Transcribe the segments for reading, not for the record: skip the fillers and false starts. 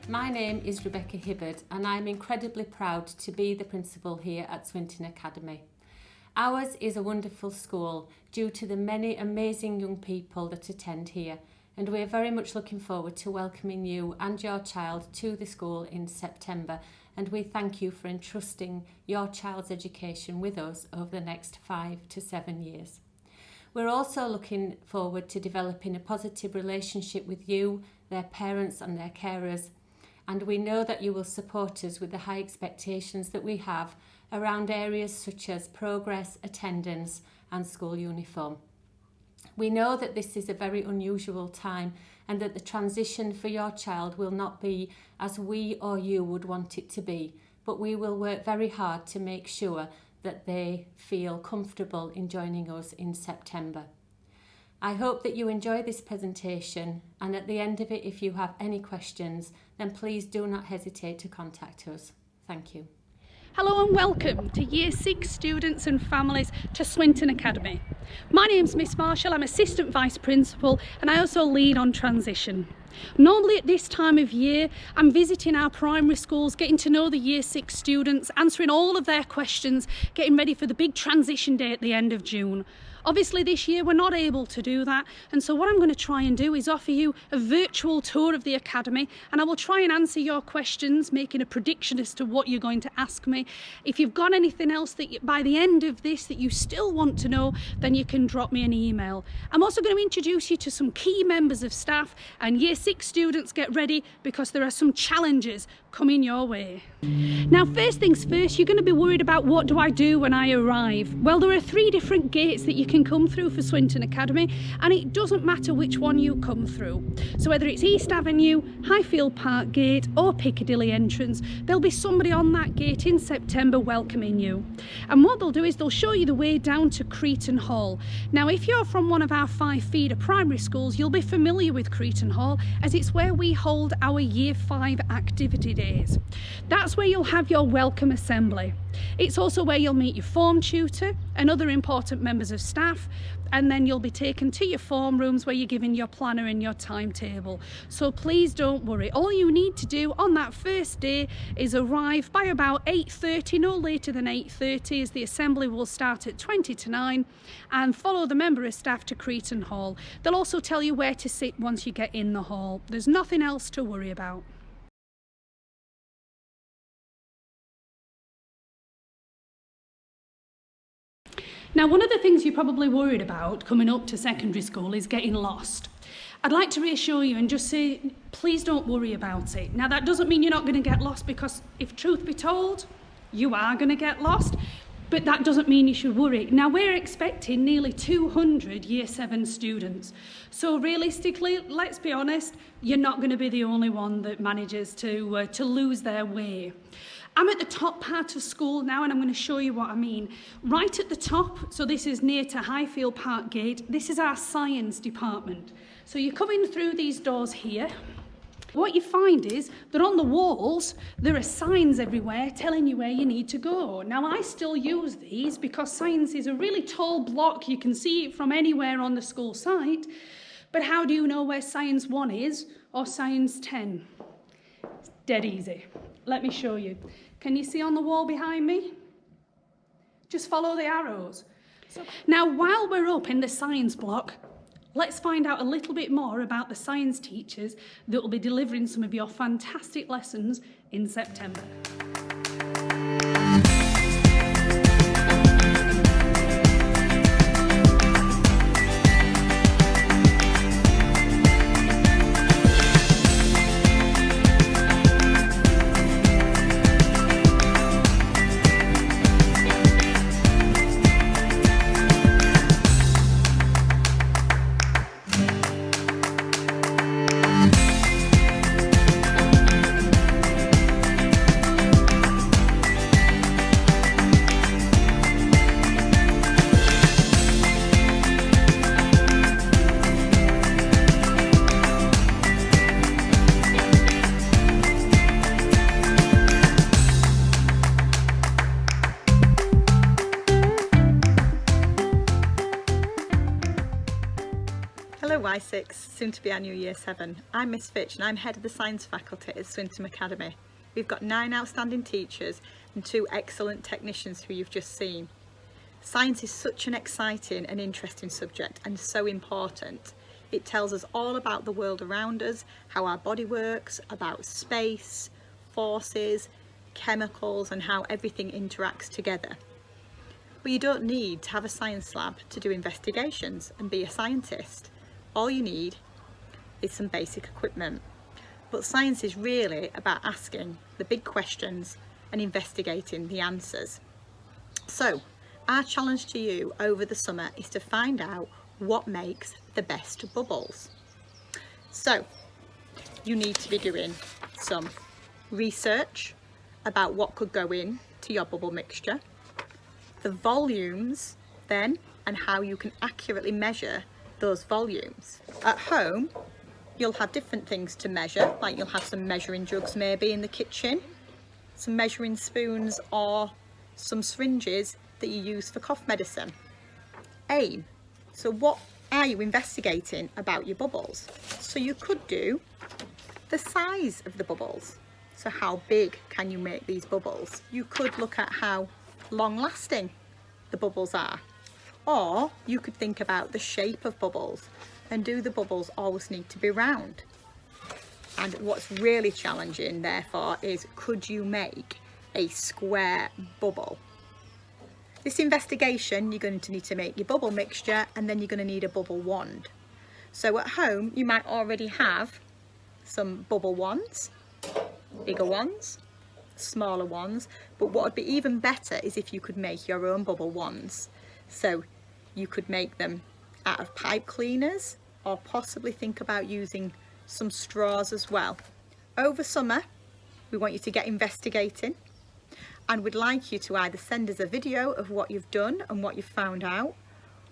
my name is Rebecca Hibbard and I'm incredibly proud to be the principal here at Swinton Academy. Ours is a wonderful school due to the many amazing young people that attend here, and we're very much looking forward to welcoming you and your child to the school in September, and we thank you for entrusting your child's education with us over the next 5 to 7 years. We're also looking forward to developing a positive relationship with you, their parents and their carers, and we know that you will support us with the high expectations that we have around areas such as progress, attendance and school uniform. We know that this is a very unusual time and that the transition for your child will not be as we or you would want it to be, but we will work very hard to make sure that they feel comfortable in joining us in September. I hope that you enjoy this presentation, and at the end of it, if you have any questions, then please do not hesitate to contact us. Thank you. Hello and welcome to Year 6 students and families to Swinton Academy. My name's Miss Marshall, I'm Assistant Vice Principal and I also lead on transition. Normally at this time of year I'm visiting our primary schools, getting to know the Year 6 students, answering all of their questions, getting ready for the big transition day at the end of June. Obviously this year we're not able to do that, and so what I'm going to try and do is offer you a virtual tour of the Academy, and I will try and answer your questions, making a prediction as to what you're going to ask me. If you've got anything else that by the end of this that you still want to know, then you can drop me an email. I'm also going to introduce you to some key members of staff, and Year 6 students, get ready because there are some challenges coming your way. Now first things first, you're going to be worried about what do I do when I arrive. Well, there are 3 different gates that you can come through for Swinton Academy, and it doesn't matter which one you come through. So whether it's East Avenue, Highfield Park Gate or Piccadilly entrance, there'll be somebody on that gate in September welcoming you. And what they'll do is they'll show you the way down to Cretan Hall. Now if you're from one of our 5 feeder primary schools, you'll be familiar with Cretan Hall as it's where we hold our Year 5 activity days. That's where you'll have your welcome assembly. It's also where you'll meet your form tutor and other important members of staff, and then you'll be taken to your form rooms where you're given your planner and your timetable. So please don't worry. All you need to do on that first day is arrive by about 8:30, no later than 8:30, as the assembly will start at 20 to 9, and follow the member of staff to Cretan Hall. They'll also tell you where to sit once you get in the hall. There's nothing else to worry about. Now, one of the things you're probably worried about coming up to secondary school is getting lost. I'd like to reassure you and just say, please don't worry about it. Now, that doesn't mean you're not going to get lost, because if truth be told, you are going to get lost, but that doesn't mean you should worry. Now, we're expecting nearly 200 Year 7 students. So realistically, let's be honest, you're not going to be the only one that manages to lose their way. I'm at the top part of school now, and I'm going to show you what I mean. Right at the top, so this is near to Highfield Park Gate, this is our science department. So you're coming through these doors here. What you find is that on the walls, there are signs everywhere telling you where you need to go. Now, I still use these because science is a really tall block. You can see it from anywhere on the school site. But how do you know where Science 1 is or Science 10? It's dead easy. Let me show you. Can you see on the wall behind me? Just follow the arrows. Now, while we're up in the science block, let's find out a little bit more about the science teachers that will be delivering some of your fantastic lessons in September. Y6, soon to be our new Year 7. I'm Miss Fitch and I'm head of the science faculty at Swinton Academy. We've got 9 outstanding teachers and 2 excellent technicians who you've just seen. Science is such an exciting and interesting subject and so important. It tells us all about the world around us, how our body works, about space, forces, chemicals and how everything interacts together. But you don't need to have a science lab to do investigations and be a scientist. All you need is some basic equipment. But science is really about asking the big questions and investigating the answers. So, our challenge to you over the summer is to find out what makes the best bubbles. So, you need to be doing some research about what could go in to your bubble mixture, the volumes then, and how you can accurately measure those volumes. At home, you'll have different things to measure, like you'll have some measuring jugs maybe in the kitchen, some measuring spoons or some syringes that you use for cough medicine. Aim. So what are you investigating about your bubbles? So you could do the size of the bubbles. So how big can you make these bubbles? You could look at how long lasting the bubbles are, or you could think about the shape of bubbles and do the bubbles always need to be round? And what's really challenging therefore is, could you make a square bubble? This investigation, you're going to need to make your bubble mixture and then you're going to need a bubble wand. So at home you might already have some bubble wands, bigger ones, smaller ones, but what would be even better is if you could make your own bubble wands. So you could make them out of pipe cleaners or possibly think about using some straws as well. Over summer we want you to get investigating, and we'd like you to either send us a video of what you've done and what you've found out,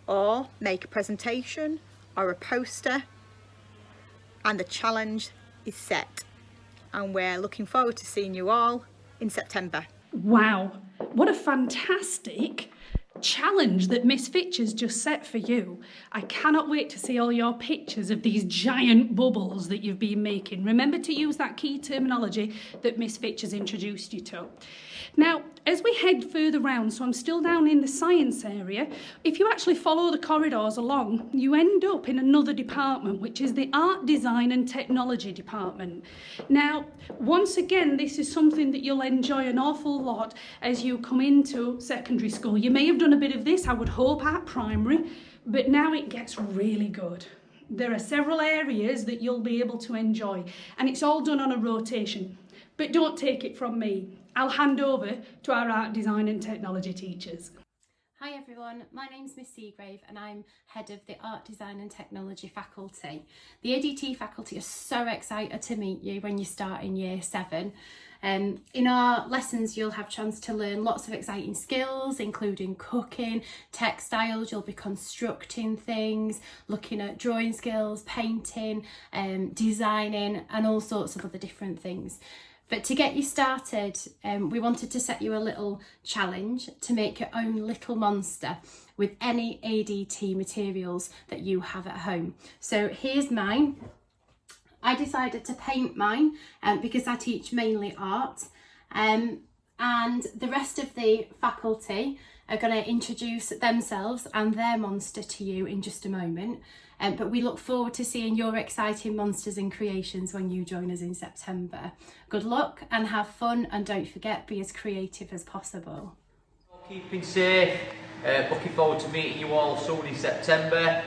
or make a presentation or a poster, and the challenge is set. And we're looking forward to seeing you all in September. Wow, what a fantastic challenge that Miss Fitch has just set for you. I cannot wait to see all your pictures of these giant bubbles that you've been making. Remember to use that key terminology that Miss Fitch has introduced you to. Now, as we head further round, so I'm still down in the science area, if you actually follow the corridors along, you end up in another department, which is the Art, Design and Technology department. Now, once again, this is something that you'll enjoy an awful lot as you come into secondary school. You may have done a bit of this, I would hope, at primary, but now it gets really good. There are several areas that you'll be able to enjoy, and it's all done on a rotation. But don't take it from me. I'll hand over to our Art, Design and Technology teachers. Hi everyone, my name's Miss Seagrave and I'm head of the Art, Design and Technology faculty. The ADT faculty are so excited to meet you when you start in Year 7. In our lessons you'll have a chance to learn lots of exciting skills, including cooking, textiles. You'll be constructing things, looking at drawing skills, painting, designing and all sorts of other different things. But to get you started, we wanted to set you a little challenge to make your own little monster with any ADT materials that you have at home. So here's mine. I decided to paint mine because I teach mainly art, and the rest of the faculty are going to introduce themselves and their monster to you in just a moment. But we look forward to seeing your exciting monsters and creations when you join us in September. Good luck and have fun, and don't forget, be as creative as possible. Keeping safe, looking forward to meeting you all soon in September.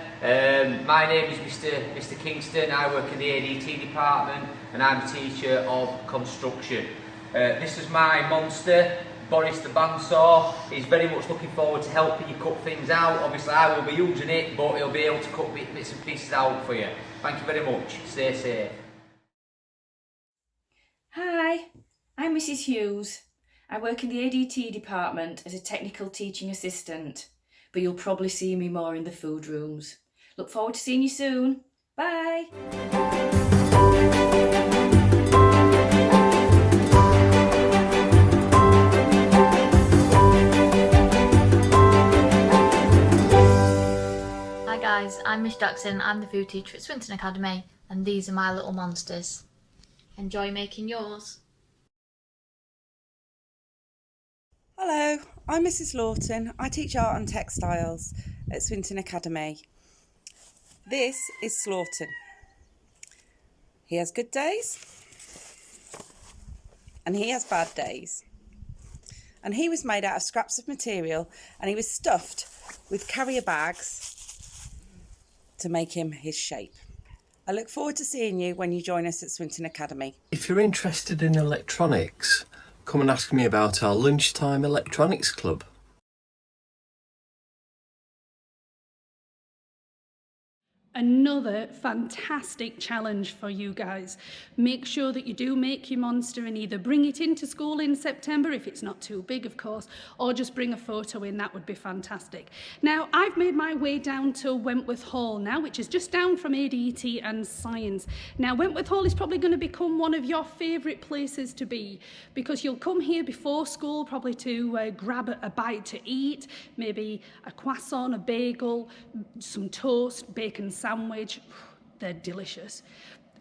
My name is Mr Kingston, I work in the ADT department and I'm a teacher of construction. This is my monster, Boris the bandsaw. He's very much looking forward to helping you cut things out. Obviously I will be using it, but he'll be able to cut bits and pieces out for you. Thank you very much. Stay safe. Hi, I'm Mrs Hughes. I work in the ADT department as a technical teaching assistant, but you'll probably see me more in the food rooms. Look forward to seeing you soon. Bye. Hi guys, I'm Miss Miss Jackson, I'm the food teacher at Swinton Academy, and these are my little monsters. Enjoy making yours. Hello, I'm Mrs. Lawton. I teach art and textiles at Swinton Academy. This is Slaughton. He has good days and he has bad days. And he was made out of scraps of material and he was stuffed with carrier bags to make him his shape. I look forward to seeing you when you join us at Swinton Academy. If you're interested in electronics, come and ask me about our lunchtime electronics club. Another fantastic challenge for you guys. Make sure that you do make your monster and either bring it into school in September, if it's not too big of course, or just bring a photo in. That would be fantastic. Now I've made my way down to Wentworth Hall now, which is just down from ADT and Science. Now Wentworth Hall is probably going to become one of your favourite places to be, because you'll come here before school probably to grab a bite to eat, maybe a croissant, a bagel, some toast, bacon sandwich. They're delicious.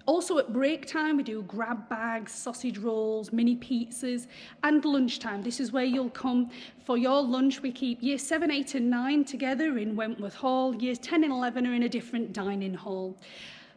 Also at break time we do grab bags, sausage rolls, mini pizzas, and lunchtime. This is where you'll come for your lunch. We keep years 7, 8 and 9 together in Wentworth Hall. Years 10 and 11 are in a different dining hall.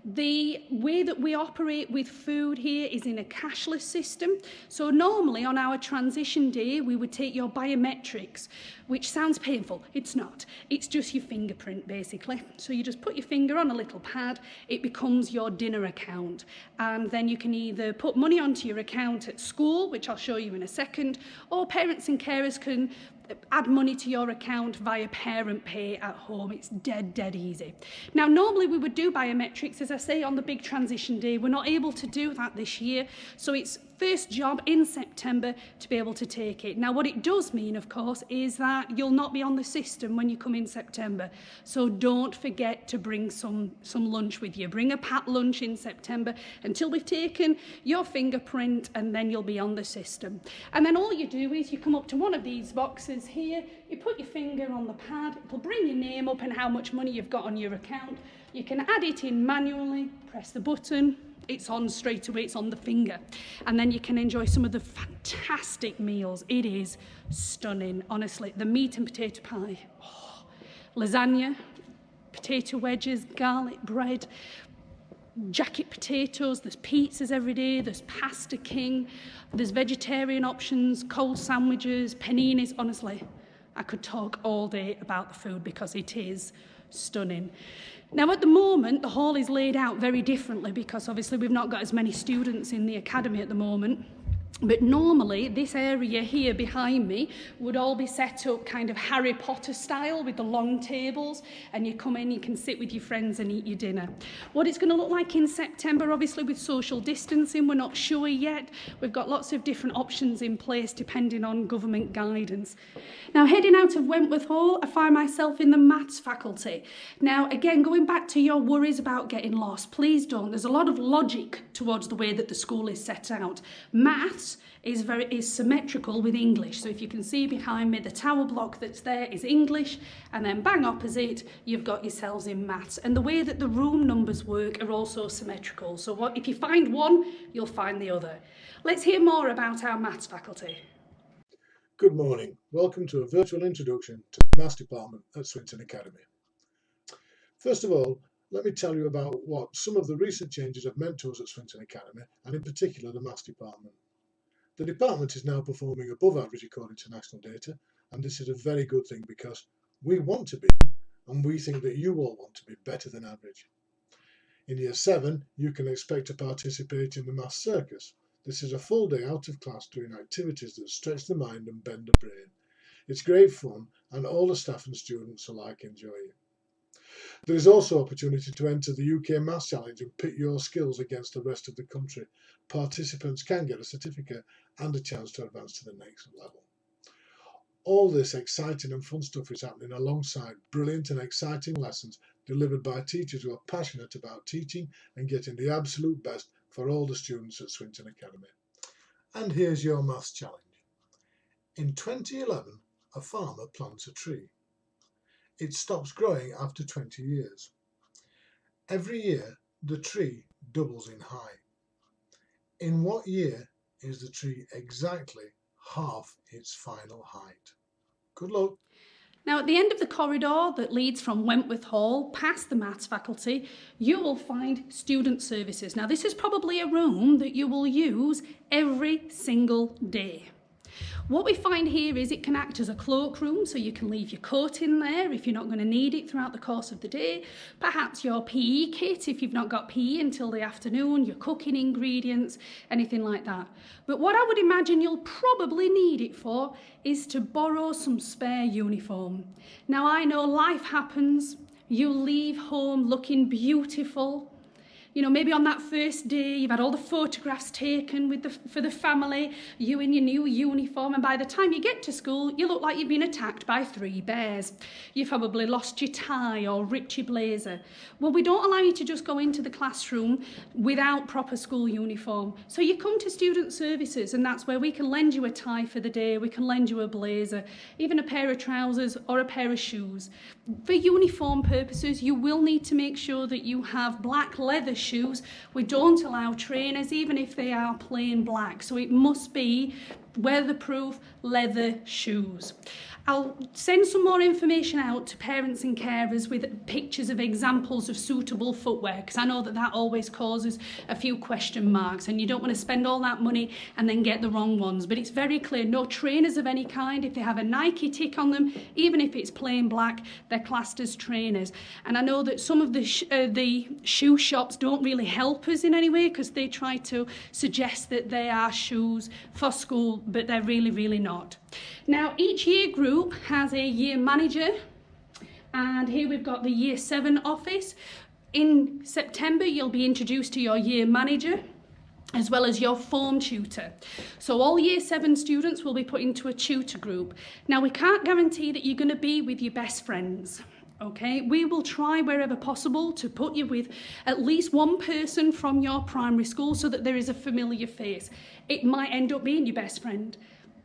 The way that we operate with food here is in a cashless system. So normally on our transition day, we would take your biometrics, which sounds painful. It's not. It's just your fingerprint, basically. So you just put your finger on a little pad, it becomes your dinner account. And then you can either put money onto your account at school, which I'll show you in a second, or parents and carers can add money to your account via parent pay at home. It's dead easy. Now normally we would do biometrics, as I say, on the big transition day. We're not able to do that this year, so it's first job in September to be able to take it. Now what it does mean, of course, is that you'll not be on the system when you come in September, so don't forget to bring some lunch with you. Bring a packed lunch in September until we've taken your fingerprint, and then you'll be on the system. And then all you do is you come up to one of these boxes here, you put your finger on the pad, it'll bring your name up and how much money you've got on your account. You can add it in manually, press the button, it's on straight away, it's on the finger. And then you can enjoy some of the fantastic meals. It is stunning, honestly. The meat and potato pie, lasagna, potato wedges, garlic bread, jacket potatoes, there's pizzas every day, there's pasta king, there's vegetarian options, cold sandwiches, paninis. Honestly, I could talk all day about the food because it is stunning. Now at the moment the hall is laid out very differently because obviously we've not got as many students in the academy at the moment. But normally this area here behind me would all be set up kind of Harry Potter style with the long tables, and you come in, you can sit with your friends and eat your dinner. What it's going to look like in September, obviously with social distancing, we're not sure yet. We've got lots of different options in place depending on government guidance. Now heading out of Wentworth Hall, I find myself in the maths faculty. Now again, going back to your worries about getting lost, please don't. There's a lot of logic towards the way that the school is set out. Maths is symmetrical with English. So if you can see behind me, the tower block that's there is English, and then bang opposite, you've got yourselves in maths. And the way that the room numbers work are also symmetrical. So if you find one, you'll find the other. Let's hear more about our maths faculty. Good morning. Welcome to a virtual introduction to the Maths Department at Swinton Academy. First of all, let me tell you about what some of the recent changes have meant to us at Swinton Academy, and in particular the Maths Department. The department is now performing above average according to national data, and this is a very good thing because we want to be, and we think that you all want to be, better than average. In Year 7, you can expect to participate in the Maths Circus. This is a full day out of class doing activities that stretch the mind and bend the brain. It's great fun, and all the staff and students alike enjoy it. There is also opportunity to enter the UK Maths Challenge and pit your skills against the rest of the country. Participants can get a certificate and a chance to advance to the next level. All this exciting and fun stuff is happening alongside brilliant and exciting lessons delivered by teachers who are passionate about teaching and getting the absolute best for all the students at Swinton Academy. And here's your Maths Challenge. In 2011, a farmer plants a tree. It stops growing after 20 years. Every year, the tree doubles in height. In what year is the tree exactly half its final height? Good luck. Now, at the end of the corridor that leads from Wentworth Hall past the maths faculty, you will find student services. Now, this is probably a room that you will use every single day. What we find here is it can act as a cloakroom, so you can leave your coat in there if you're not going to need it throughout the course of the day. Perhaps your PE kit if you've not got PE until the afternoon, your cooking ingredients, anything like that. But what I would imagine you'll probably need it for is to borrow some spare uniform. Now, I know life happens. You leave home looking beautiful. You know, maybe on that first day, you've had all the photographs taken for the family, you in your new uniform, and by the time you get to school, you look like you've been attacked by 3 bears. You've probably lost your tie or ripped your blazer. Well, we don't allow you to just go into the classroom without proper school uniform. So you come to student services, and that's where we can lend you a tie for the day, we can lend you a blazer, even a pair of trousers or a pair of shoes. For uniform purposes, you will need to make sure that you have black leather shoes. We don't allow trainers, even if they are plain black. So it must be weatherproof leather shoes. I'll send some more information out to parents and carers with pictures of examples of suitable footwear, because I know that always causes a few question marks, and you don't want to spend all that money and then get the wrong ones. But it's very clear, no trainers of any kind. If they have a Nike tick on them, even if it's plain black, they're classed as trainers. And I know that some of the shoe shops don't really help us in any way, because they try to suggest that they are shoes for school, but they're really, really not. Now, each year group has a year manager, and here we've got the Year 7 office. In September, you'll be introduced to your year manager, as well as your form tutor. So all Year 7 students will be put into a tutor group. Now, we can't guarantee that you're going to be with your best friends. Okay, we will try wherever possible to put you with at least one person from your primary school so that there is a familiar face. It might end up being your best friend.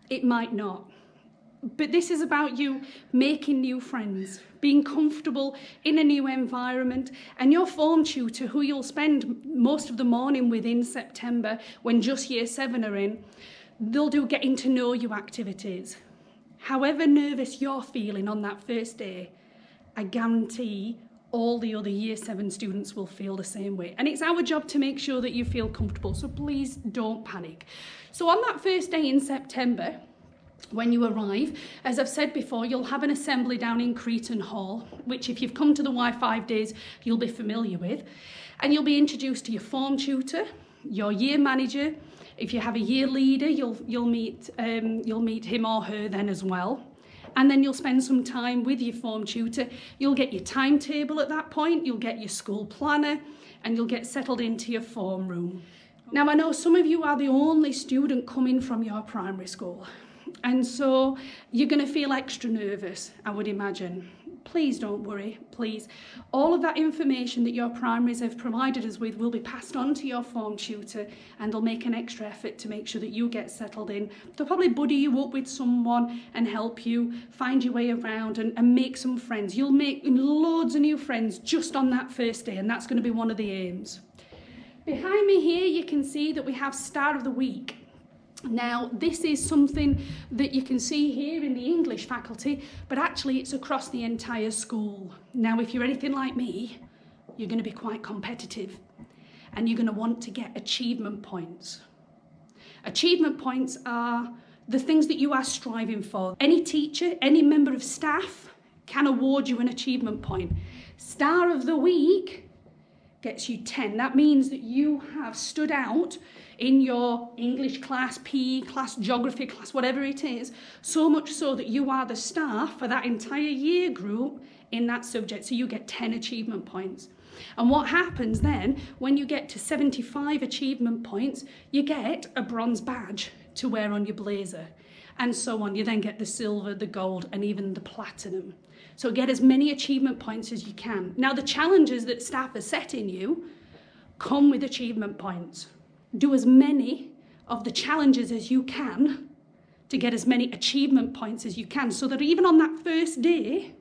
It might not. But this is about you making new friends, being comfortable in a new environment, and your form tutor, who you'll spend most of the morning with in September when just Year 7 are in, they'll do getting to know you activities. However nervous you're feeling on that first day, I guarantee all the other Year 7 students will feel the same way. And it's our job to make sure that you feel comfortable, so please don't panic. So on that first day in September, when you arrive, as I've said before, you'll have an assembly down in Cretan Hall, which if you've come to the Y5 days, you'll be familiar with. And you'll be introduced to your form tutor, your year manager. If you have a year leader, you'll meet him or her then as well. And then you'll spend some time with your form tutor. You'll get your timetable at that point, you'll get your school planner, and you'll get settled into your form room. Now, I know some of you are the only student coming from your primary school, and so you're going to feel extra nervous, I would imagine. Please don't worry, please. All of that information that your primaries have provided us with will be passed on to your form tutor, and they'll make an extra effort to make sure that you get settled in. They'll probably buddy you up with someone and help you find your way around and make some friends. You'll make loads of new friends just on that first day, and that's going to be one of the aims. Behind me here, you can see that we have Star of the Week. Now, this is something that you can see here in the English faculty, but actually it's across the entire school. Now, if you're anything like me, you're going to be quite competitive, and you're going to want to get achievement points. Achievement points are the things that you are striving for. Any teacher, any member of staff can award you an achievement point. Star of the Week gets you 10. That means that you have stood out in your English class, PE class, geography class, whatever it is, so much so that you are the star for that entire year group in that subject. So you get 10 achievement points. And what happens then, when you get to 75 achievement points, you get a bronze badge to wear on your blazer, and so on. You then get the silver, the gold, and even the platinum. So get as many achievement points as you can. Now, the challenges that staff are setting you come with achievement points. Do as many of the challenges as you can to get as many achievement points as you can, so that even on that first day,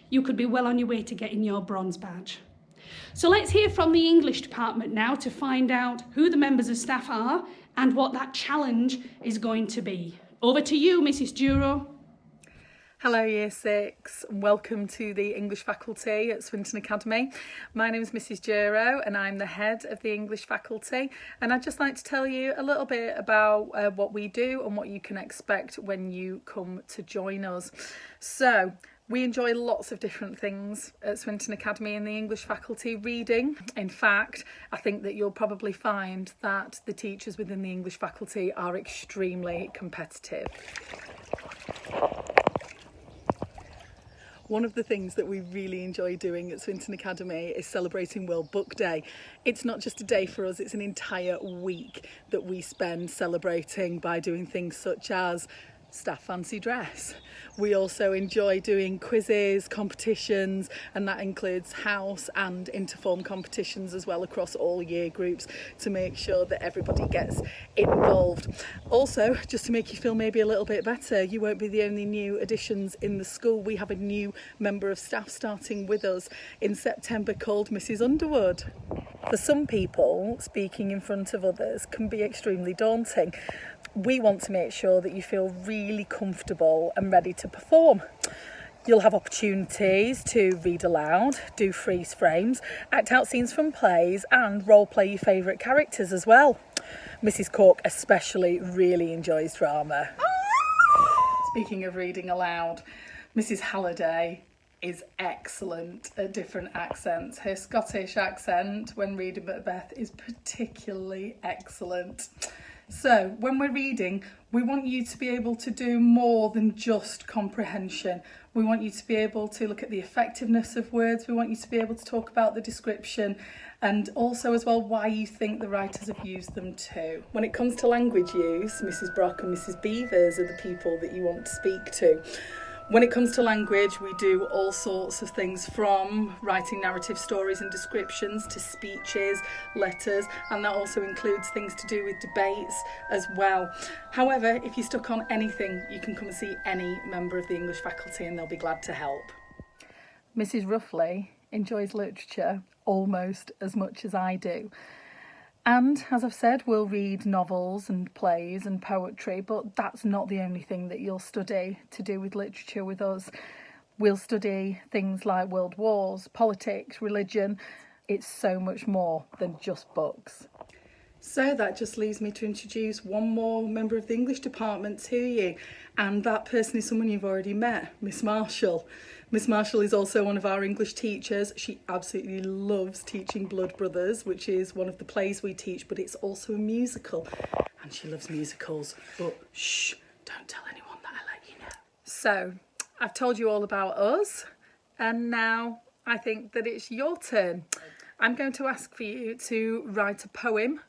you could be well on your way to getting your bronze badge. So let's hear from the English department now to find out who the members of staff are and what that challenge is going to be. Over to you, Mrs. Duro. Hello Year 6, and welcome to the English faculty at Swinton Academy. My name is Mrs. Duro and I'm the head of the English faculty, and I'd just like to tell you a little bit about what we do and what you can expect when you come to join us. So, we enjoy lots of different things at Swinton Academy in the English faculty. Reading. In fact, I think that you'll probably find that the teachers within the English faculty are extremely competitive. One of the things that we really enjoy doing at Swinton Academy is celebrating World Book Day. It's not just a day for us, it's an entire week that we spend celebrating by doing things such as staff fancy dress. We also enjoy doing quizzes, competitions, and that includes house and interform competitions as well across all year groups to make sure that everybody gets involved. Also, just to make you feel maybe a little bit better, you won't be the only new additions in the school. We have a new member of staff starting with us in September called Mrs. Underwood. For some people, speaking in front of others can be extremely daunting. We want to make sure that you feel really comfortable and ready to perform. You'll have opportunities to read aloud, do freeze frames, act out scenes from plays and role play your favourite characters as well. Mrs. Cork especially really enjoys drama. Speaking of reading aloud, Mrs. Halliday is excellent at different accents. Her Scottish accent when reading Macbeth is particularly excellent. So when we're reading, we want you to be able to do more than just comprehension. We want you to be able to look at the effectiveness of words. We want you to be able to talk about the description and also as well why you think the writers have used them too. When it comes to language use, Mrs. Brock and Mrs. Beavers are the people that you want to speak to. When it comes to language, we do all sorts of things from writing narrative stories and descriptions to speeches, letters, and that also includes things to do with debates as well. However, if you're stuck on anything, you can come and see any member of the English faculty and they'll be glad to help. Mrs. Ruffley enjoys literature almost as much as I do. And, as I've said, we'll read novels and plays and poetry, but that's not the only thing that you'll study to do with literature with us. We'll study things like world wars, politics, religion. It's so much more than just books. So that just leaves me to introduce one more member of the English department to you, and that person is someone you've already met, Miss Marshall. Miss Marshall is also one of our English teachers. She absolutely loves teaching Blood Brothers, which is one of the plays we teach, but it's also a musical. And she loves musicals, but shh, don't tell anyone that I let you know. So, I've told you all about us, and now I think that it's your turn. I'm going to ask for you to write a poem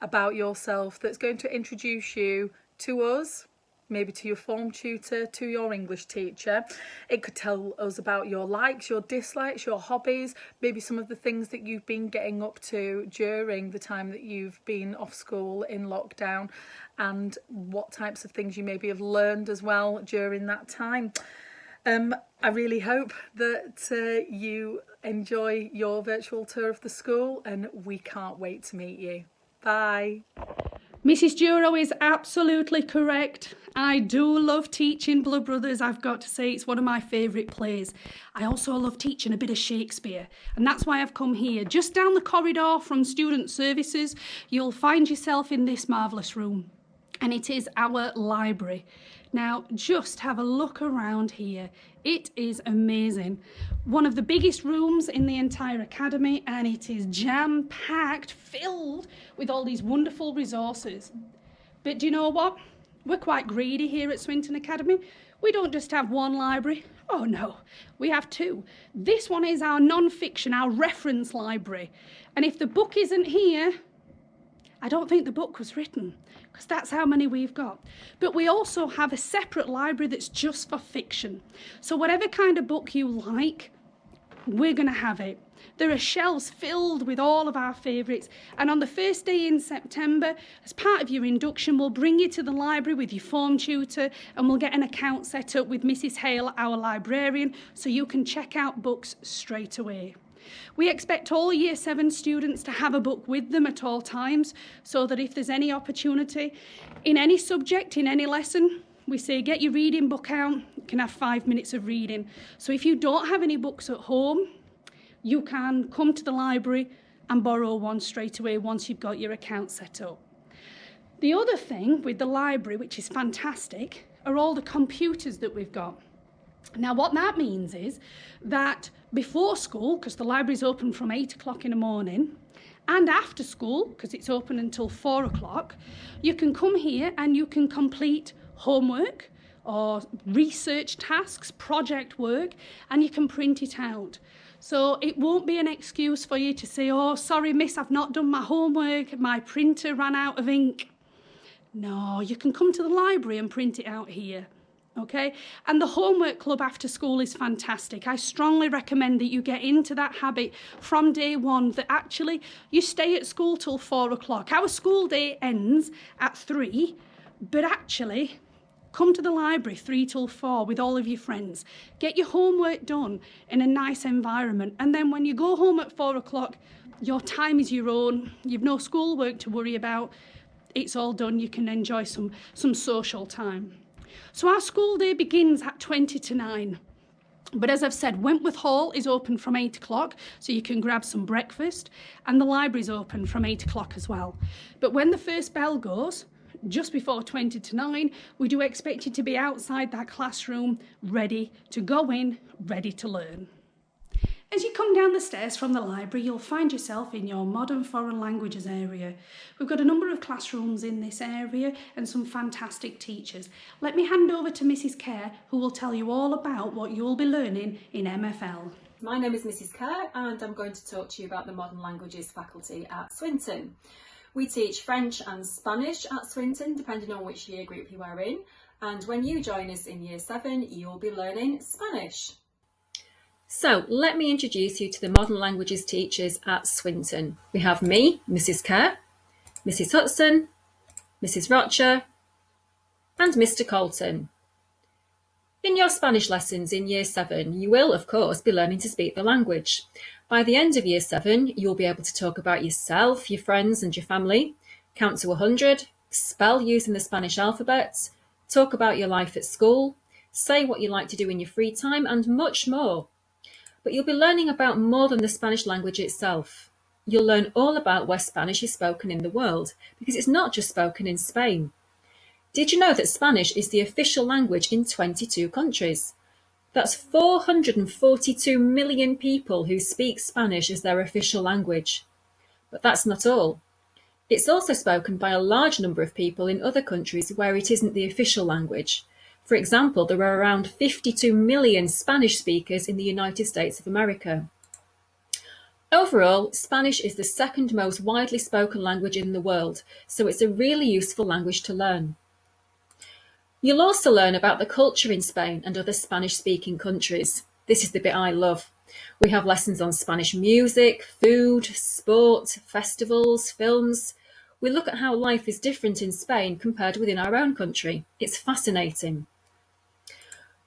about yourself that's going to introduce you to us, maybe to your form tutor, to your English teacher. It could tell us about your likes, your dislikes, your hobbies, maybe some of the things that you've been getting up to during the time that you've been off school in lockdown, and what types of things you maybe have learned as well during that time. I really hope that you enjoy your virtual tour of the school, and we can't wait to meet you. Bye. Mrs. Duro is absolutely correct. I do love teaching Blood Brothers, I've got to say. It's one of my favourite plays. I also love teaching a bit of Shakespeare, and that's why I've come here. Just down the corridor from Student Services, you'll find yourself in this marvellous room, and it is our library. Now, just have a look around here. It is amazing. One of the biggest rooms in the entire academy, and it is jam-packed, filled with all these wonderful resources. But do you know what? We're quite greedy here at Swinton Academy. We don't just have one library. Oh no, we have two. This one is our non-fiction, our reference library. And if the book isn't here, I don't think the book was written, because that's how many we've got. But we also have a separate library that's just for fiction. So whatever kind of book you like, we're going to have it. There are shelves filled with all of our favourites, and on the first day in September, as part of your induction, we'll bring you to the library with your form tutor, and we'll get an account set up with Mrs. Hale, our librarian, so you can check out books straight away. We expect all Year 7 students to have a book with them at all times, so that if there's any opportunity in any subject, in any lesson, we say get your reading book out, you can have 5 minutes of reading. So if you don't have any books at home, you can come to the library and borrow one straight away once you've got your account set up. The other thing with the library, which is fantastic, are all the computers that we've got. Now what that means is that before school, because the library's open from 8 o'clock in the morning, and after school, because it's open until 4 o'clock, you can come here and you can complete homework or research tasks, project work, and you can print it out. So it won't be an excuse for you to say, oh, sorry, miss, I've not done my homework, my printer ran out of ink. No, you can come to the library and print it out here. Okay, and the homework club after school is fantastic. I strongly recommend that you get into that habit from day one, that actually you stay at school till 4 o'clock. Our school day ends at 3, but actually come to the library 3 till 4 with all of your friends. Get your homework done in a nice environment, and then when you go home at 4 o'clock, your time is your own. You've no schoolwork to worry about. It's all done. You can enjoy some social time. So our school day begins at 20 to 9. But as I've said, Wentworth Hall is open from 8 o'clock, so you can grab some breakfast, and the library's open from 8 o'clock as well. But when the first bell goes, just before 20 to 9, we do expect you to be outside that classroom, ready to go in, ready to learn. As you come down the stairs from the library, you'll find yourself in your modern foreign languages area. We've got a number of classrooms in this area and some fantastic teachers. Let me hand over to Mrs. Kerr, who will tell you all about what you'll be learning in MFL. My name is Mrs. Kerr and I'm going to talk to you about the Modern Languages faculty at Swinton. We teach French and Spanish at Swinton, depending on which year group you are in. And when you join us in Year 7, you'll be learning Spanish. So let me introduce you to the Modern Languages teachers at Swinton. We have me, Mrs. Kerr, Mrs. Hudson, Mrs. Rocher, and Mr. Colton. In your Spanish lessons in Year 7, you will, of course, be learning to speak the language. By the end of Year 7, you'll be able to talk about yourself, your friends and your family, count to 100, spell using the Spanish alphabet, talk about your life at school, say what you like to do in your free time, and much more. But you'll be learning about more than the Spanish language itself. You'll learn all about where Spanish is spoken in the world, because it's not just spoken in Spain. Did you know that Spanish is the official language in 22 countries? That's 442 million people who speak Spanish as their official language. But that's not all. It's also spoken by a large number of people in other countries where it isn't the official language. For example, there are around 52 million Spanish speakers in the United States of America. Overall, Spanish is the second most widely spoken language in the world, so it's a really useful language to learn. You'll also learn about the culture in Spain and other Spanish-speaking countries. This is the bit I love. We have lessons on Spanish music, food, sport, festivals, films. We look at how life is different in Spain compared within our own country. It's fascinating.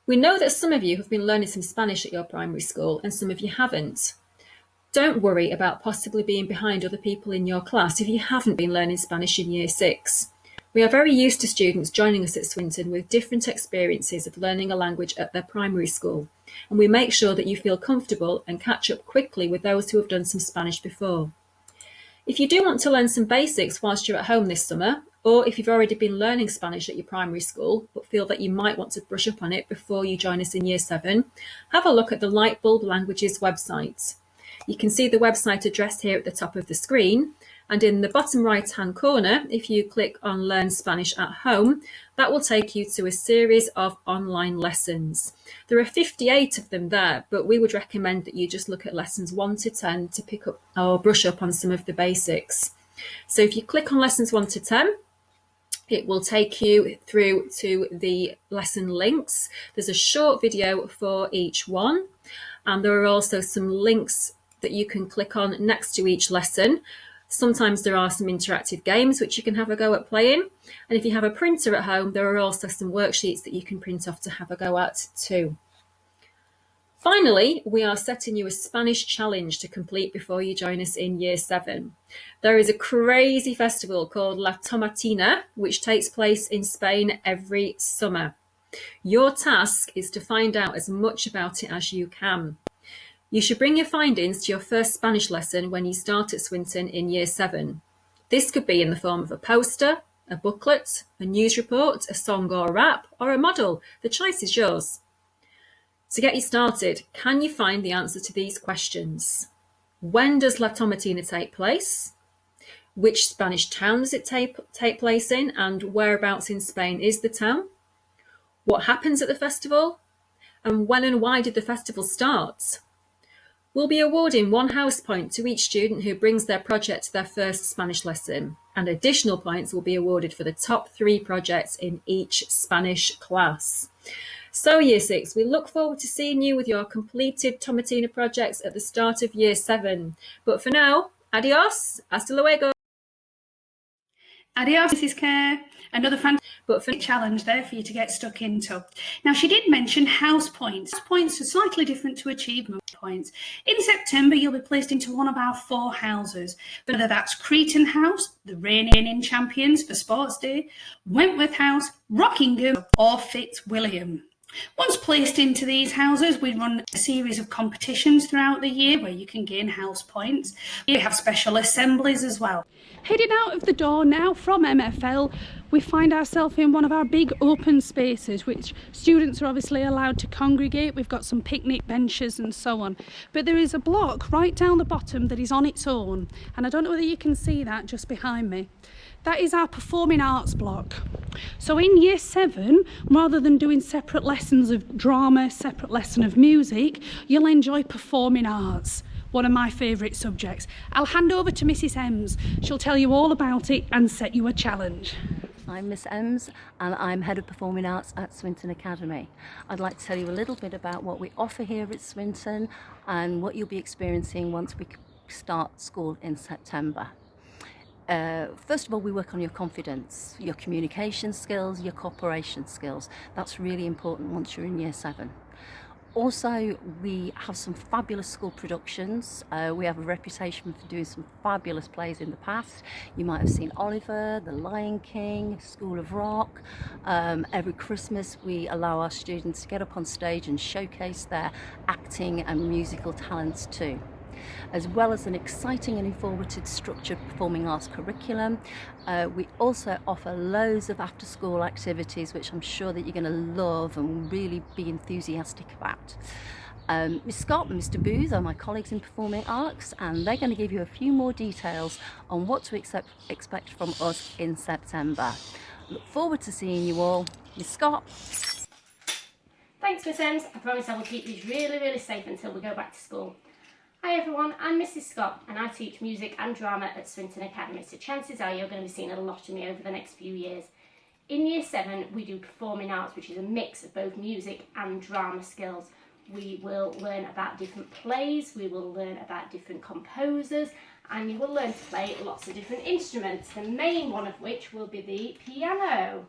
We know that some of you have been learning some Spanish at your primary school and some of you haven't. Don't worry about possibly being behind other people in your class if you haven't been learning Spanish in Year 6. We are very used to students joining us at Swinton with different experiences of learning a language at their primary school, and we make sure that you feel comfortable and catch up quickly with those who have done some Spanish before. If you do want to learn some basics whilst you're at home this summer, or if you've already been learning Spanish at your primary school but feel that you might want to brush up on it before you join us in Year 7, have a look at the Lightbulb Languages website. You can see the website address here at the top of the screen, and in the bottom right hand corner, if you click on Learn Spanish at Home, that will take you to a series of online lessons. There are 58 of them there, but we would recommend that you just look at lessons 1 to 10 to pick up or brush up on some of the basics. So if you click on lessons 1 to 10, it will take you through to the lesson links. There's a short video for each one, and there are also some links that you can click on next to each lesson. Sometimes there are some interactive games which you can have a go at playing, and if you have a printer at home, there are also some worksheets that you can print off to have a go at too. Finally, we are setting you a Spanish challenge to complete before you join us in Year 7. There is a crazy festival called La Tomatina, which takes place in Spain every summer. Your task is to find out as much about it as you can. You should bring your findings to your first Spanish lesson when you start at Swinton in Year 7. This could be in the form of a poster, a booklet, a news report, a song or rap, or a model. The choice is yours. To get you started, can you find the answer to these questions? When does La Tomatina take place? Which Spanish town does it take place in, and whereabouts in Spain is the town? What happens at the festival? And when and why did the festival start? We'll be awarding 1 house point to each student who brings their project to their first Spanish lesson, and additional points will be awarded for the top 3 projects in each Spanish class. So Year 6, we look forward to seeing you with your completed Tomatina projects at the start of Year 7. But for now, adios, hasta luego. Adios, Mrs. Kerr. Another fantastic challenge there for you to get stuck into. Now, she did mention house points. House points are slightly different to achievement points. In September, you'll be placed into one of our 4 houses, whether that's Cretan House, the reigning champions for Sports Day, Wentworth House, Rockingham, or Fitzwilliam. Once placed into these houses, we run a series of competitions throughout the year where you can gain house points. We have special assemblies as well. Heading out of the door now from MFL, we find ourselves in one of our big open spaces, which students are obviously allowed to congregate. We've got some picnic benches and so on. But there is a block right down the bottom that is on its own. And I don't know whether you can see that just behind me. That is our performing arts block. So in Year 7, rather than doing separate lessons of drama, separate lesson of music, you'll enjoy performing arts, one of my favourite subjects. I'll hand over to Mrs. Ems. She'll tell you all about it and set you a challenge. I'm Miss Ems and I'm Head of Performing Arts at Swinton Academy. I'd like to tell you a little bit about what we offer here at Swinton and what you'll be experiencing once we start school in September. First of all, we work on your confidence, your communication skills, your cooperation skills. That's really important once you're in Year 7. Also, we have some fabulous school productions. We have a reputation for doing some fabulous plays in the past. You might have seen Oliver, The Lion King, School of Rock. Every Christmas we allow our students to get up on stage and showcase their acting and musical talents too. As well as an exciting and informative structured performing arts curriculum, we also offer loads of after school activities which I'm sure that you're going to love and really be enthusiastic about. Ms. Scott and Mr. Booth are my colleagues in Performing Arts, and they're going to give you a few more details on what to expect from us in September. Look forward to seeing you all. Ms. Scott. Thanks, Miss Ems. I promise I will keep these really safe until we go back to school. Hi everyone, I'm Mrs. Scott and I teach music and drama at Swinton Academy, so chances are you're going to be seeing a lot of me over the next few years. In Year 7 we do performing arts, which is a mix of both music and drama skills. We will learn about different plays, we will learn about different composers, and you will learn to play lots of different instruments, the main one of which will be the piano.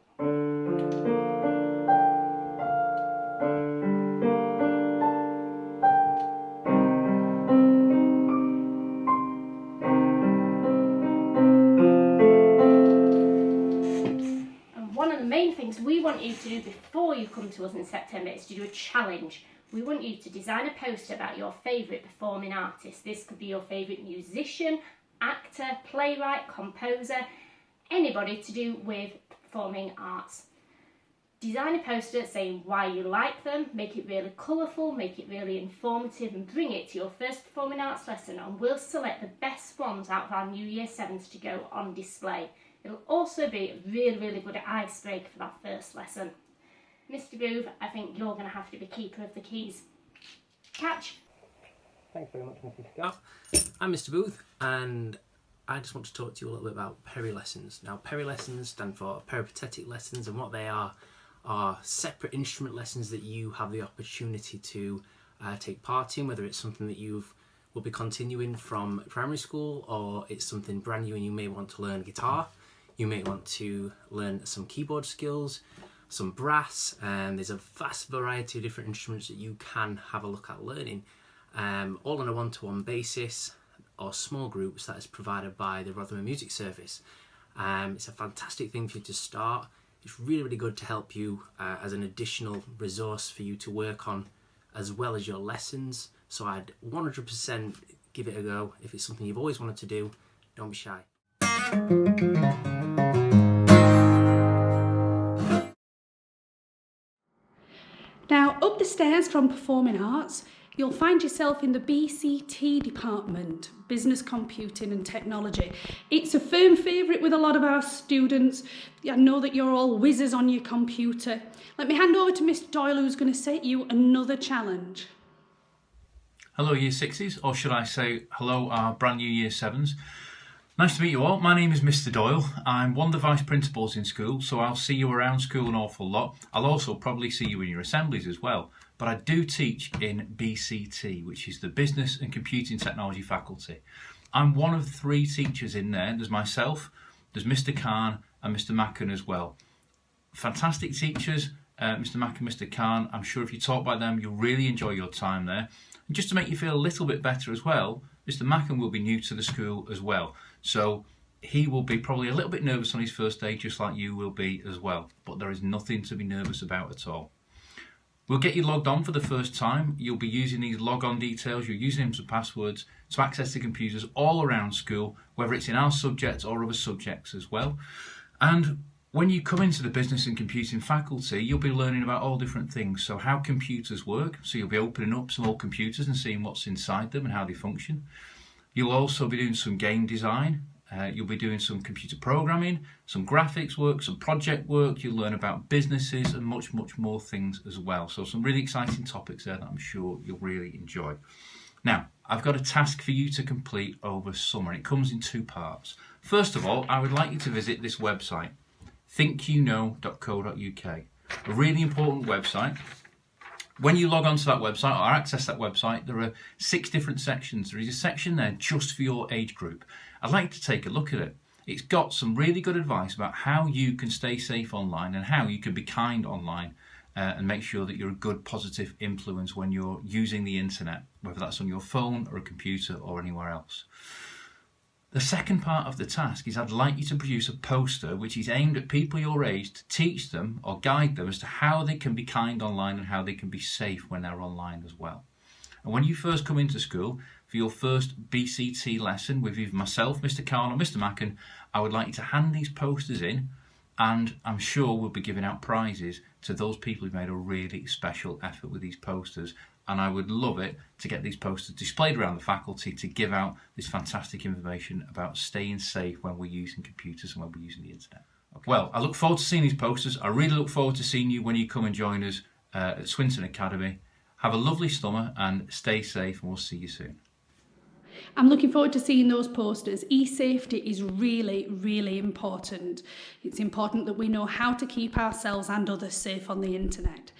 We want you to do before you come to us in September is to do a challenge. We want you to design a poster about your favourite performing artist. This could be your favourite musician, actor, playwright, composer, anybody to do with performing arts. Design a poster saying why you like them, make it really colourful, make it really informative, and bring it to your first performing arts lesson, and we'll select the best ones out of our new Year 7s to go on display. It'll also be a really good icebreaker for that first lesson. Mr. Booth, I think you're going to have to be keeper of the keys. Catch. Thanks very much, Mrs. Scott. I'm Mr. Booth, and I just want to talk to you a little bit about Peri lessons. Now, Peri lessons stand for peripatetic lessons, and what they are separate instrument lessons that you have the opportunity to take part in, whether it's something that will be continuing from primary school, or it's something brand new and you may want to learn guitar. You may want to learn some keyboard skills, some brass, and there's a vast variety of different instruments that you can have a look at learning, all on a one-to-one basis or small groups that is provided by the Rotherham Music Service. It's a fantastic thing for you to start. It's really, really good to help you as an additional resource for you to work on as well as your lessons. So I'd 100% give it a go. If it's something you've always wanted to do, don't be shy. Now, up the stairs from Performing Arts, you'll find yourself in the BCT department, Business Computing and Technology. It's a firm favourite with a lot of our students. I know that you're all whizzes on your computer. Let me hand over to Mr. Doyle, who's going to set you another challenge. Hello Year 6s, or should I say hello our brand new Year 7s. Nice to meet you all. My name is Mr. Doyle. I'm one of the vice principals in school, so I'll see you around school an awful lot. I'll also probably see you in your assemblies as well. But I do teach in BCT, which is the Business and Computing Technology faculty. I'm one of 3 teachers in there. There's myself, there's Mr. Khan and Mr. Macken as well. Fantastic teachers, Mr. Macken, Mr. Khan. I'm sure if you talk by them, you'll really enjoy your time there. And just to make you feel a little bit better as well, Mr. Macken will be new to the school as well. So he will be probably a little bit nervous on his first day, just like you will be as well. But there is nothing to be nervous about at all. We'll get you logged on for the first time. You'll be using these log-on details, you're using them as passwords to access the computers all around school, whether it's in our subject or other subjects as well. And when you come into the Business and Computing faculty, you'll be learning about all different things. So how computers work, so you'll be opening up some old computers and seeing what's inside them and how they function. You'll also be doing some game design. You'll be doing some computer programming, some graphics work, some project work. You'll learn about businesses and much, much more things as well. So some really exciting topics there that I'm sure you'll really enjoy. Now, I've got a task for you to complete over summer. It comes in 2 parts. First of all, I would like you to visit this website, thinkyouknow.co.uk. A really important website. When you log onto that website or access that website, there are 6 different sections. There is a section there just for your age group. I'd like to take a look at it. It's got some really good advice about how you can stay safe online and how you can be kind online and make sure that you're a good positive influence when you're using the internet, whether that's on your phone or a computer or anywhere else. The second part of the task is I'd like you to produce a poster which is aimed at people your age to teach them or guide them as to how they can be kind online and how they can be safe when they're online as well. And when you first come into school, for your first BCT lesson with either myself, Mr. Khan or Mr. Macken, I would like you to hand these posters in, and I'm sure we'll be giving out prizes to those people who've made a really special effort with these posters. And I would love it to get these posters displayed around the faculty to give out this fantastic information about staying safe when we're using computers and when we're using the internet. Okay. Well, I look forward to seeing these posters. I really look forward to seeing you when you come and join us at Swinton Academy. Have a lovely summer and stay safe, and we'll see you soon. I'm looking forward to seeing those posters. E-safety is really, really important. It's important that we know how to keep ourselves and others safe on the internet.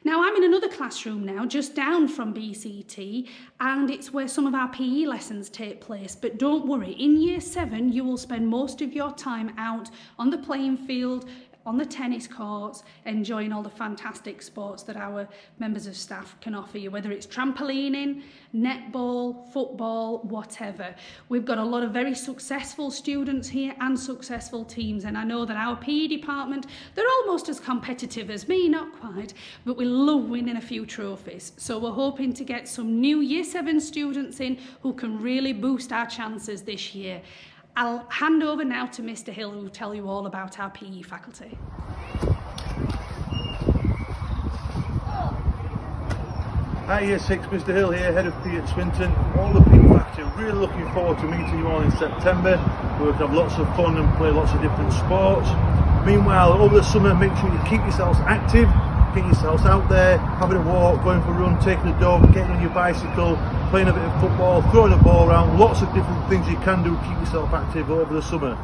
Now, I'm in another classroom now, just down from BCT, and it's where some of our PE lessons take place. But don't worry, in Year 7, you will spend most of your time out on the playing field, on the tennis courts, enjoying all the fantastic sports that our members of staff can offer you, whether it's trampolining, netball, football, whatever. We've got a lot of very successful students here and successful teams, and I know that our PE department, they're almost as competitive as me, not quite, but we love winning a few trophies. So we're hoping to get some new Year 7 students in who can really boost our chances this year. I'll hand over now to Mr. Hill, who will tell you all about our PE faculty. Hi Year 6, Mr. Hill here, Head of PE at Swinton. All the PE faculty are really looking forward to meeting you all in September. We're going to have lots of fun and play lots of different sports. Meanwhile, over the summer, make sure you keep yourselves active, get yourselves out there, having a walk, going for a run, taking a dog, getting on your bicycle, playing a bit of football, throwing a ball around, lots of different things you can do to keep yourself active over the summer.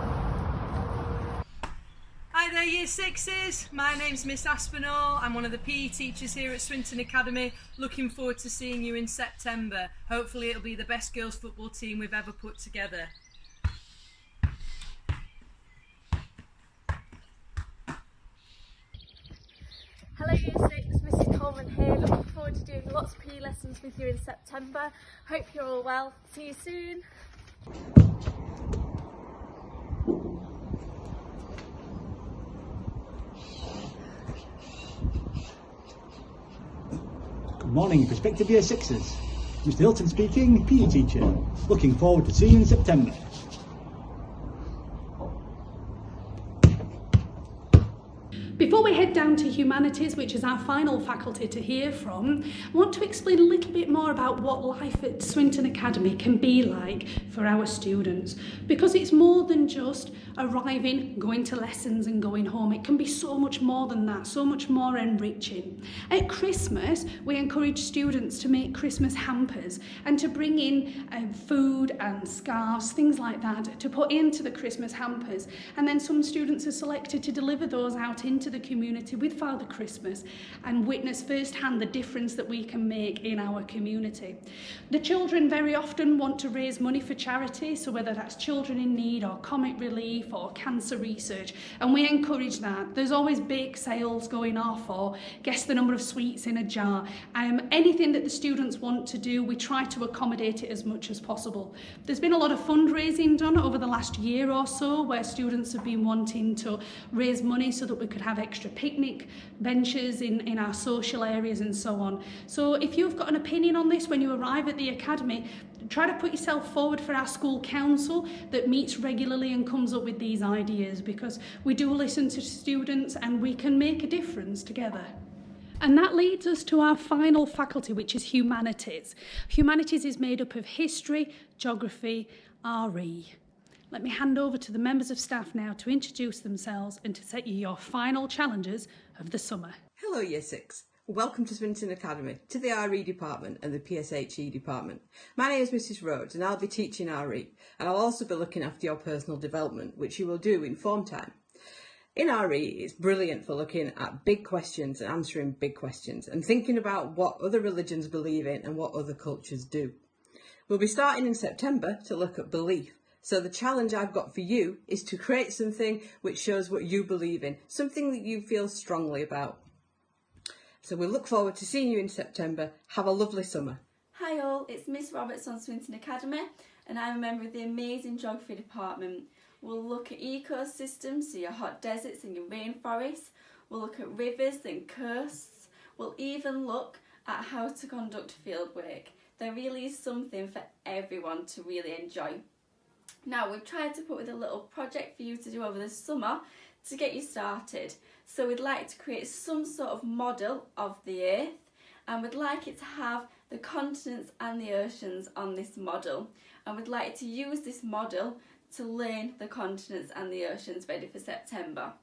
Hi there Year 6s, my name's Miss Aspinall, I'm one of the PE teachers here at Swinton Academy. Looking forward to seeing you in September. Hopefully it'll be the best girls football team we've ever put together. Hello Year 6, Mrs Coleman here, looking forward to doing lots of PE lessons with you in September. Hope you're all well, see you soon. Good morning, prospective Year 6s. Mr Hilton speaking, PE teacher. Looking forward to seeing you in September. Before we head down to Humanities, which is our final faculty to hear from, I want to explain a little bit more about what life at Swinton Academy can be like for our students, because it's more than just arriving, going to lessons and going home. It can be so much more than that, so much more enriching. At Christmas, we encourage students to make Christmas hampers and to bring in food and scarves, things like that, to put into the Christmas hampers. And then some students are selected to deliver those out into the community with Father Christmas and witness firsthand the difference that we can make in our community. The children very often want to raise money for charity, so whether that's Children in Need or Comic Relief or cancer research, and we encourage that. There's always bake sales going off or guess the number of sweets in a jar. Anything that the students want to do, we try to accommodate it as much as possible. There's been a lot of fundraising done over the last year or so where students have been wanting to raise money so that we could have extra picnic benches in our social areas and so on. So if you've got an opinion on this when you arrive at the academy, try to put yourself forward for our school council that meets regularly and comes up with these ideas, because we do listen to students and we can make a difference together. And that leads us to our final faculty, which is Humanities. Humanities is made up of History, Geography, RE. Let me hand over to the members of staff now to introduce themselves and to set you your final challenges of the summer. Hello Year 6. Welcome to Swinton Academy, to the RE department and the PSHE department. My name is Mrs Rhodes and I'll be teaching RE, and I'll also be looking after your personal development, which you will do in form time. In RE, it's brilliant for looking at big questions and answering big questions and thinking about what other religions believe in and what other cultures do. We'll be starting in September to look at belief. So the challenge I've got for you is to create something which shows what you believe in, something that you feel strongly about. So we look forward to seeing you in September. Have a lovely summer. Hi all, it's Miss Roberts on Swinton Academy and I'm a member of the amazing Geography department. We'll look at ecosystems, so your hot deserts and your rainforests. We'll look at rivers and coasts. We'll even look at how to conduct fieldwork. There really is something for everyone to really enjoy. Now, we've tried to put with a little project for you to do over the summer to get you started. So we'd like to create some sort of model of the Earth, and we'd like it to have the continents and the oceans on this model. And we'd like to use this model to learn the continents and the oceans ready for September.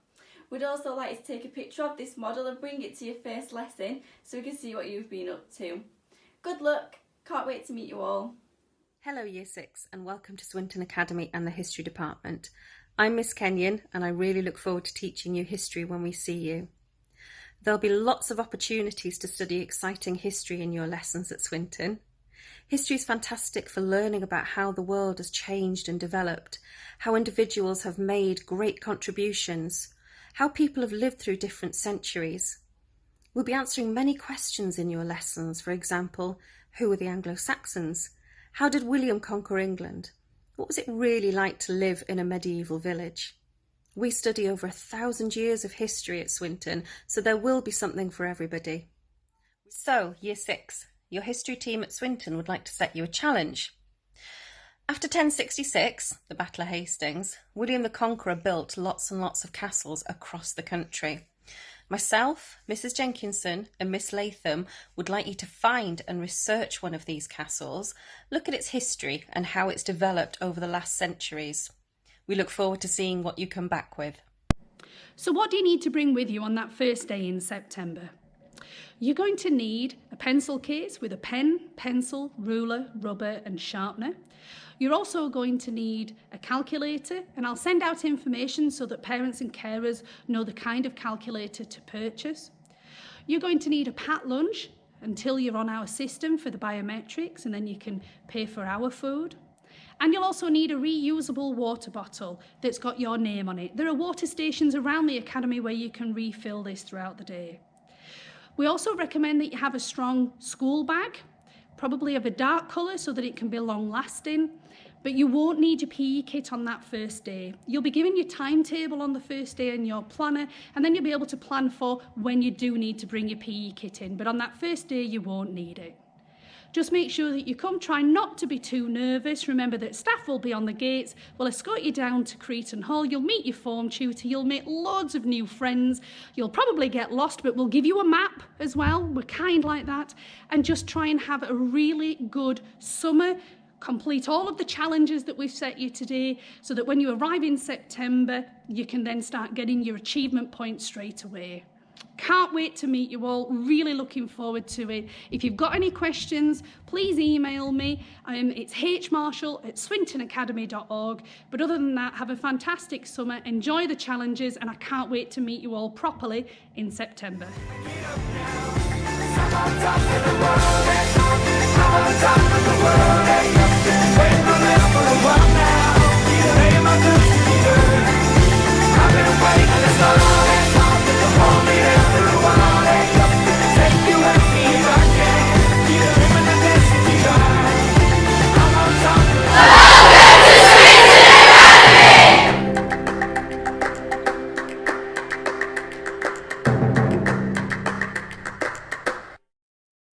We'd also like to take a picture of this model and bring it to your first lesson so we can see what you've been up to. Good luck, can't wait to meet you all. Hello Year 6 and welcome to Swinton Academy and the History Department. I'm Miss Kenyon and I really look forward to teaching you history when we see you. There'll be lots of opportunities to study exciting history in your lessons at Swinton. History is fantastic for learning about how the world has changed and developed, how individuals have made great contributions, how people have lived through different centuries. We'll be answering many questions in your lessons. For example, who were the Anglo-Saxons? How did William conquer England? What was it really like to live in a medieval village? We study over 1,000 years of history at Swinton, so there will be something for everybody. So, Year 6, your history team at Swinton would like to set you a challenge. After 1066, the Battle of Hastings, William the Conqueror built lots and lots of castles across the country. Myself, Mrs Jenkinson and Miss Latham would like you to find and research one of these castles, look at its history and how it's developed over the last centuries. We look forward to seeing what you come back with. So what do you need to bring with you on that first day in September? You're going to need a pencil case with a pen, pencil, ruler, rubber and sharpener. You're also going to need a calculator, and I'll send out information so that parents and carers know the kind of calculator to purchase. You're going to need a packed lunch until you're on our system for the biometrics, and then you can pay for our food. And you'll also need a reusable water bottle that's got your name on it. There are water stations around the academy where you can refill this throughout the day. We also recommend that you have a strong school bag, probably of a dark colour so that it can be long lasting, but you won't need your PE kit on that first day. You'll be given your timetable on the first day in your planner, and then you'll be able to plan for when you do need to bring your PE kit in, but on that first day you won't need it. Just make sure that you come, try not to be too nervous. Remember that staff will be on the gates, will escort you down to Cretan Hall, you'll meet your form tutor, you'll make loads of new friends, you'll probably get lost, but we'll give you a map as well, we're kind like that, and just try and have a really good summer. Complete all of the challenges that we've set you today so that when you arrive in September, you can then start getting your achievement points straight away. Can't wait to meet you all, really looking forward to it. If you've got any questions, please email me. It's hmarshall@swintonacademy.org. But other than that, have a fantastic summer, enjoy the challenges, and I can't wait to meet you all properly in September.